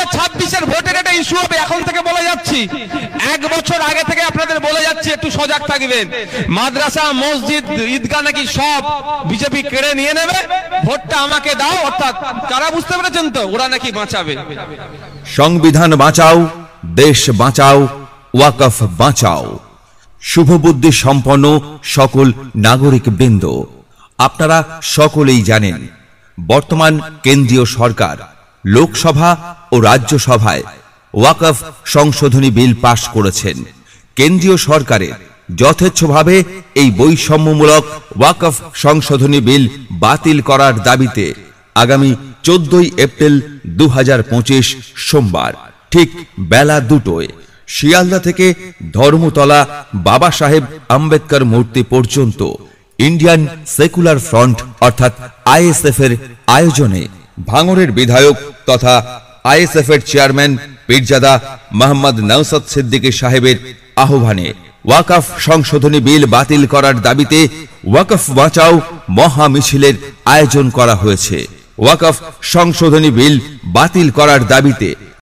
2026-এর ভোটের একটা ইস্যু হবে, এখন থেকে বলে যাচ্ছি, 1 বছর আগে থেকে আপনাদের বলে যাচ্ছি, একটু সজাগ থাকবেন। মাদ্রাসা, মসজিদ, ঈদগাহ নাকি সব বিজেপি কেড়ে নিয়ে নেবে, ভোটটা আমাকে দাও, অর্থাৎ কারা বুঝতে পেরেছেন তো, ওরা নাকি বাঁচাবে। সংবিধান বাঁচাও, দেশ বাঁচাও, ওয়াকফ বাঁচাও। শুভবুদ্ধি সম্পন্ন সকল নাগরিক বৃন্দ, আপনারা সকলেই জানেন বর্তমান কেন্দ্রীয় সরকার লোকসভা ও রাজ্যসভায় ওয়াকফ সংশোধনী বিল পাশ করেছেন। কেন্দ্রীয় সরকারের যথেচ্ছভাবে এই বৈষম্যমূলক ওয়াকফ সংশোধনী বিল বাতিল করার দাবিতে আগামী 14 এপ্রিল 2025 সোমবার ঠিক বেলা 2টায় শিয়ালদা থেকে ধর্মতলা বাবা সাহেব আম্বেদকর মূর্তি পর্যন্ত ইন্ডিয়ান সেকুলার ফ্রন্ট অর্থাৎ আইএসএফ এর আয়োজনে ভাঙড়ের বিধায়ক তথা আইএসএফ এর চেয়ারম্যান পীরজাদা মোহাম্মদ নওশাদ সিদ্দিকী সাহেবের আহ্বানে ওয়াকফ সংশোধনী বিল বাতিল করার দাবিতে ওয়াকফ বাঁচাও মহা মিছিলের আয়োজন করা হয়েছে। ওয়াকফ সংশোধনী বিল বাতিল করার দাবিতে